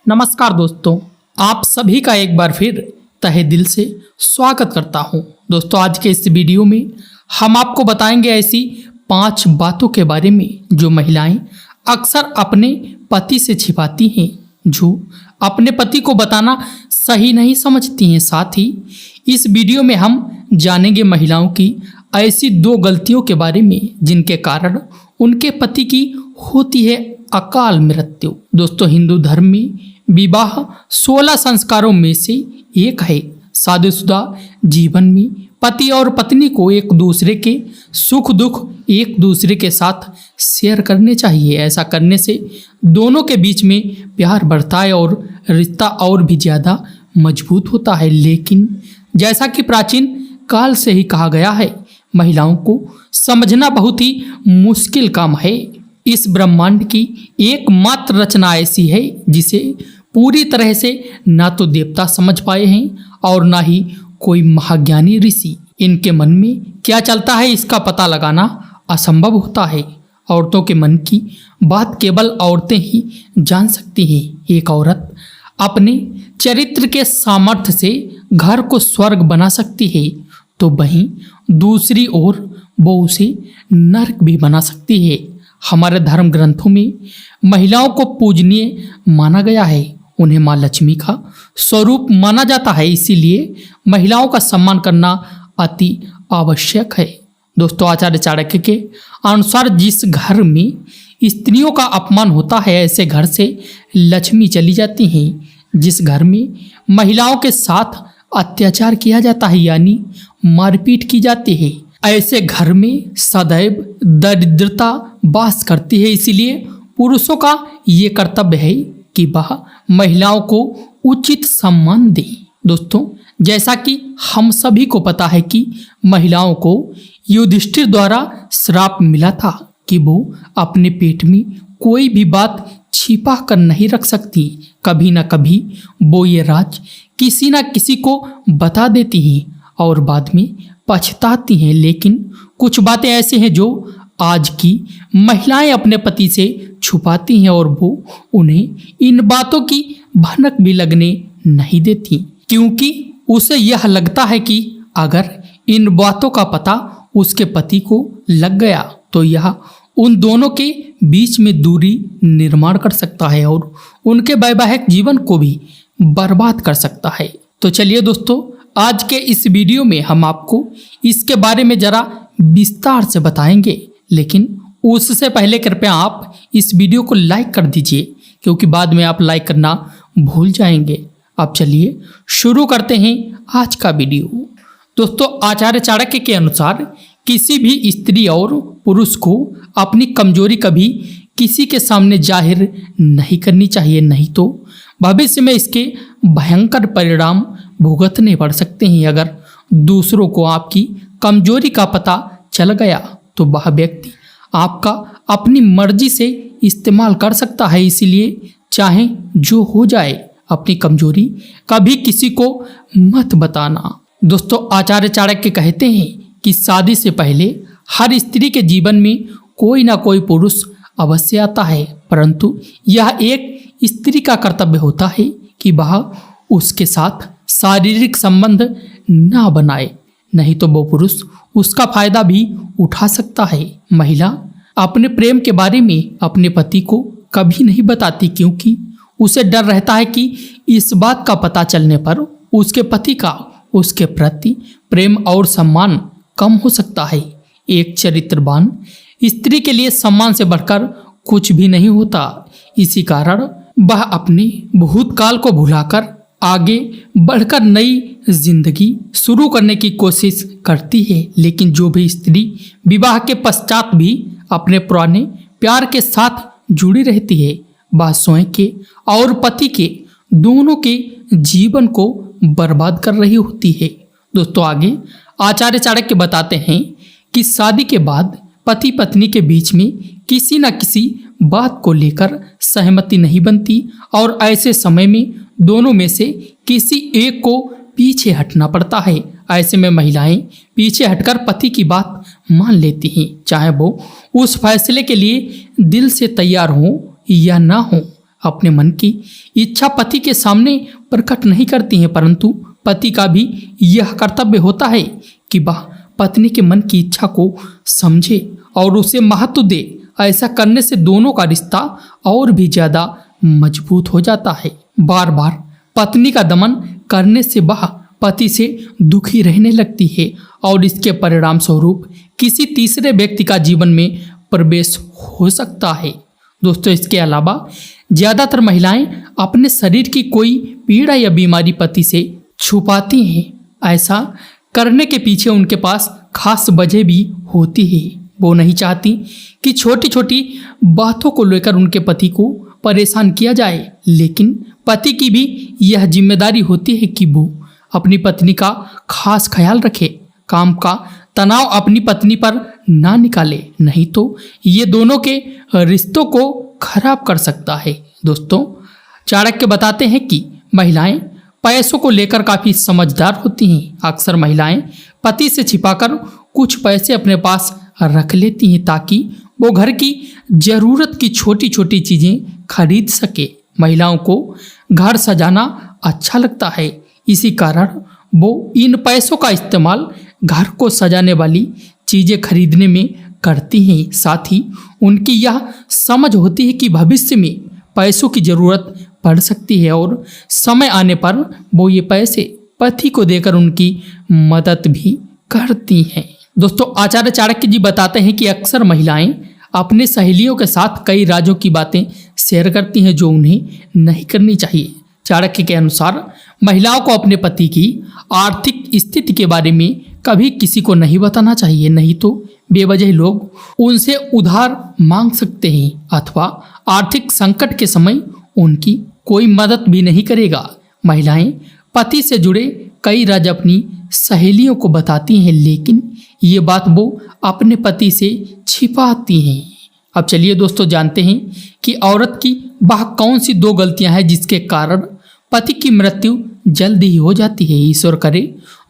नमस्कार दोस्तों, आप सभी का एक बार फिर तहे दिल से स्वागत करता हूं। दोस्तों, आज के इस वीडियो में हम आपको बताएंगे ऐसी 5 बातों के बारे में जो महिलाएं अक्सर अपने पति से छिपाती हैं, जो अपने पति को बताना सही नहीं समझती हैं। साथ ही इस वीडियो में हम जानेंगे महिलाओं की ऐसी 2 गलतियों के बारे में जिनके कारण उनके पति की होती है अकाल मृत्यु। दोस्तों, हिंदू धर्म में विवाह 16 संस्कारों में से एक है। शादीशुदा जीवन में पति और पत्नी को एक दूसरे के सुख दुख एक दूसरे के साथ शेयर करने चाहिए। ऐसा करने से दोनों के बीच में प्यार बढ़ता है और रिश्ता और भी ज़्यादा मजबूत होता है। लेकिन जैसा कि प्राचीन काल से ही कहा गया है, महिलाओं को समझना बहुत ही मुश्किल काम है। इस ब्रह्मांड की एकमात्र रचना ऐसी है जिसे पूरी तरह से ना तो देवता समझ पाए हैं और ना ही कोई महाज्ञानी ऋषि। इनके मन में क्या चलता है इसका पता लगाना असंभव होता है। औरतों के मन की बात केवल औरतें ही जान सकती हैं। एक औरत अपने चरित्र के सामर्थ्य से घर को स्वर्ग बना सकती है, तो वहीं दूसरी ओर वो उसे नरक भी बना सकती है। हमारे धर्म ग्रंथों में महिलाओं को पूजनीय माना गया है। उन्हें माँ लक्ष्मी का स्वरूप माना जाता है, इसीलिए महिलाओं का सम्मान करना अति आवश्यक है। दोस्तों, आचार्य चाणक्य के अनुसार जिस घर में स्त्रियों का अपमान होता है, ऐसे घर से लक्ष्मी चली जाती हैं। जिस घर में महिलाओं के साथ अत्याचार किया जाता है, यानी मारपीट की जाती है, ऐसे घर में सदैव दरिद्रता वास करती है। इसीलिए पुरुषों का ये कर्तव्य है कि वह महिलाओं को उचित सम्मान दें। दोस्तों, जैसा कि हम सभी को पता है कि महिलाओं को युधिष्ठिर द्वारा श्राप मिला था कि वो अपने पेट में कोई भी बात छिपा कर नहीं रख सकती। कभी ना कभी वो ये राज किसी ना किसी को बता देती हैं और बाद में पछताती हैं। लेकिन कुछ बातें ऐसे हैं जो आज की महिलाएं अपने पति से छुपाती हैं और वो उन्हें इन बातों की भनक भी लगने नहीं देती, क्योंकि उसे यह लगता है कि अगर इन बातों का पता उसके पति को लग गया तो यह उन दोनों के बीच में दूरी निर्माण कर सकता है और उनके वैवाहिक जीवन को भी बर्बाद कर सकता है। तो चलिए दोस्तों, आज के इस वीडियो में हम आपको इसके बारे में ज़रा विस्तार से बताएंगे। लेकिन उससे पहले कृपया आप इस वीडियो को लाइक कर दीजिए, क्योंकि बाद में आप लाइक करना भूल जाएंगे। अब चलिए शुरू करते हैं आज का वीडियो। दोस्तों, आचार्य चाणक्य के अनुसार किसी भी स्त्री और पुरुष को अपनी कमजोरी कभी किसी के सामने जाहिर नहीं करनी चाहिए, नहीं तो भविष्य में इसके भयंकर परिणाम भुगतने पड़ सकते हैं। अगर दूसरों को आपकी कमजोरी का पता चल गया तो वह व्यक्ति आपका अपनी मर्जी से इस्तेमाल कर सकता है। इसीलिए चाहे जो हो जाए, अपनी कमजोरी कभी किसी को मत बताना। दोस्तों, आचार्य चाणक्य कहते हैं कि शादी से पहले हर स्त्री के जीवन में कोई ना कोई पुरुष अवश्य आता है, परंतु यह एक स्त्री का कर्तव्य होता है कि वह उसके साथ शारीरिक संबंध ना बनाए, नहीं तो वो पुरुष उसका फायदा भी उठा सकता है। महिला अपने प्रेम के बारे में अपने पति को कभी नहीं बताती, क्योंकि उसे डर रहता है कि इस बात का पता चलने पर उसके पति का उसके प्रति प्रेम और सम्मान कम हो सकता है। एक चरित्रवान स्त्री के लिए सम्मान से बढ़कर कुछ भी नहीं होता। इसी कारण वह अपने भूतकाल को भुलाकर आगे बढ़कर नई जिंदगी शुरू करने की कोशिश करती है। लेकिन जो भी स्त्री विवाह के पश्चात भी अपने पुराने प्यार के साथ जुड़ी रहती है, वह स्वयं के और पति के दोनों के जीवन को बर्बाद कर रही होती है। दोस्तों, आगे आचार्य चाणक्य बताते हैं कि शादी के बाद पति पत्नी के बीच में किसी न किसी बात को लेकर सहमति नहीं बनती और ऐसे समय में दोनों में से किसी एक को पीछे हटना पड़ता है। ऐसे में महिलाएं पीछे हटकर पति की बात मान लेती हैं, चाहे वो उस फैसले के लिए दिल से तैयार हो या ना हो। अपने मन की इच्छा पति के सामने प्रकट नहीं करती हैं, परंतु पति का भी यह कर्तव्य होता है कि वह पत्नी के मन की इच्छा को समझे और उसे महत्व दे। ऐसा करने से दोनों का रिश्ता और भी ज्यादा मजबूत हो जाता है। बार बार पत्नी का दमन करने से वह पति से दुखी रहने लगती है और इसके परिणाम स्वरूप किसी तीसरे व्यक्ति का जीवन में प्रवेश हो सकता है। दोस्तों, इसके अलावा ज्यादातर महिलाएं अपने शरीर की कोई पीड़ा या बीमारी पति से छुपाती हैं। ऐसा करने के पीछे उनके पास खास वजह भी होती है। वो नहीं चाहती कि छोटी छोटी बातों को लेकर उनके पति को परेशान किया जाए, लेकिन पति की भी यह जिम्मेदारी होती है कि वो अपनी पत्नी का खास ख्याल रखे। काम का तनाव अपनी पत्नी पर ना निकाले, नहीं तो ये दोनों के रिश्तों को खराब कर सकता है। दोस्तों, चाणक्य बताते हैं कि महिलाएं पैसों को लेकर काफी समझदार होती हैं। अक्सर महिलाएं पति से छिपाकर कुछ पैसे अपने पास रख लेती हैं ताकि वो घर की जरूरत की छोटी छोटी चीजें खरीद सके। महिलाओं को घर सजाना अच्छा लगता है, इसी कारण वो इन पैसों का इस्तेमाल घर को सजाने वाली चीजें खरीदने में करती हैं। साथ ही उनकी यह समझ होती है कि भविष्य में पैसों की जरूरत पड़ सकती है और समय आने पर वो ये पैसे पति को देकर उनकी मदद भी करती हैं। दोस्तों, आचार्य चाणक्य जी बताते हैं कि अक्सर महिलाएं अपने सहेलियों के साथ कई राजों की बातें शेयर करती हैं जो उन्हें नहीं करनी चाहिए। चाणक्य के अनुसार महिलाओं को अपने पति की आर्थिक स्थिति के बारे में कभी किसी को नहीं बताना चाहिए, नहीं तो बेवजह लोग उनसे उधार मांग सकते हैं अथवा आर्थिक संकट के समय उनकी कोई मदद भी नहीं करेगा। महिलाएं पति से जुड़े कई राज अपनी सहेलियों को बताती हैं, लेकिन ये बात वो अपने पति से छिपाती हैं। अब चलिए दोस्तों, जानते हैं कि औरत की वह कौन सी 2 गलतियां हैं जिसके कारण पति की मृत्यु जल्दी ही हो जाती है। ईश्वर करे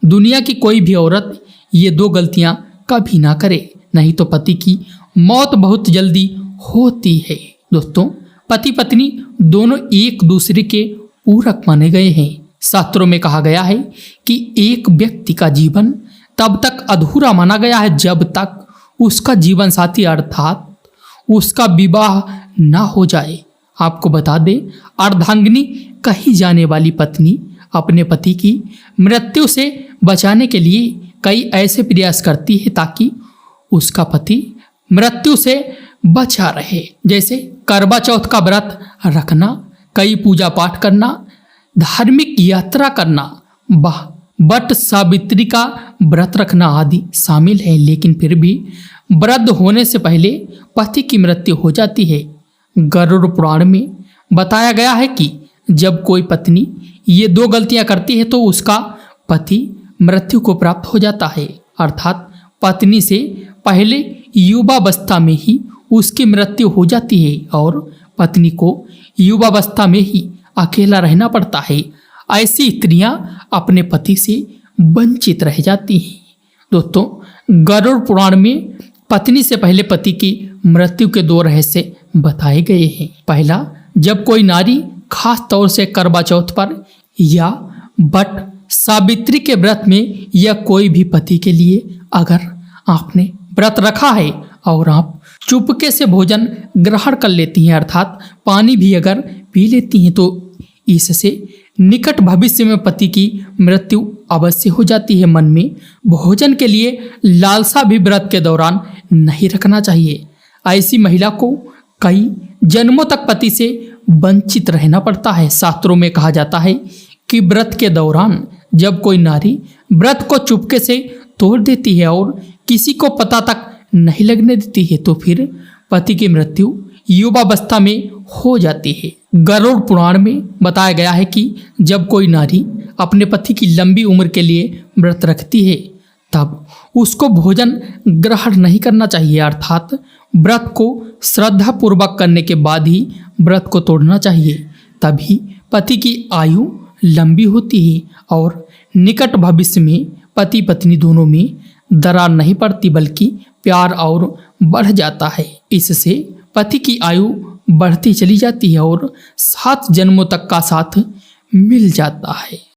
दुनिया की कोई भी औरत ये 2 गलतियां कभी ना करे, नहीं तो पति की मौत बहुत जल्दी होती है। दोस्तों, पति पत्नी दोनों एक दूसरे के पूरक माने गए हैं। शास्त्रों में कहा गया है कि एक व्यक्ति का जीवन तब तक अधूरा माना गया है जब तक उसका जीवन साथी अर्थात उसका विवाह ना हो जाए। आपको बता दें, अर्धांगिनी कही जाने वाली पत्नी अपने पति की मृत्यु से बचाने के लिए कई ऐसे प्रयास करती है ताकि उसका पति मृत्यु से बचा रहे, जैसे करवा चौथ का व्रत रखना, कई पूजा पाठ करना, धार्मिक यात्रा करना, बट सावित्री का व्रत रखना आदि शामिल है। लेकिन फिर भी वृद्ध होने से पहले पति की मृत्यु हो जाती है। गरुड़ पुराण में बताया गया है कि जब कोई पत्नी ये 2 गलतियां करती है तो उसका पति मृत्यु को प्राप्त हो जाता है, अर्थात पत्नी से पहले युवावस्था में ही उसकी मृत्यु हो जाती है और पत्नी को युवावस्था में ही अकेला रहना पड़ता है। ऐसी स्त्रियां अपने पति से वंचित रह जाती हैं। दोस्तों, गरुड़ पुराण में पत्नी से पहले पति की मृत्यु के 2 रहस्य बताए गए हैं। पहला, जब कोई नारी खास तौर से करवा चौथ पर या बट सावित्री के व्रत में या कोई भी पति के लिए अगर आपने व्रत रखा है और आप चुपके से भोजन ग्रहण कर लेती हैं अर्थात पानी भी अगर पी लेती हैं तो इससे निकट भविष्य में पति की मृत्यु अवश्य हो जाती है। मन में भोजन के लिए लालसा भी व्रत के दौरान नहीं रखना चाहिए। ऐसी महिला को कई जन्मों तक पति से वंचित रहना पड़ता है। शास्त्रों में कहा जाता है कि व्रत के दौरान जब कोई नारी व्रत को चुपके से तोड़ देती है और किसी को पता तक नहीं लगने देती है तो फिर पति की मृत्यु युवावस्था में हो जाती है। गरुड़ पुराण में बताया गया है कि जब कोई नारी अपने पति की लंबी उम्र के लिए व्रत रखती है तब उसको भोजन ग्रहण नहीं करना चाहिए, अर्थात व्रत को श्रद्धा पूर्वक करने के बाद ही व्रत को तोड़ना चाहिए। तभी पति की आयु लंबी होती है और निकट भविष्य में पति पत्नी दोनों में दरार नहीं पड़ती बल्कि प्यार और बढ़ जाता है। इससे पति की आयु बढ़ती चली जाती है और 7 जन्मों तक का साथ मिल जाता है।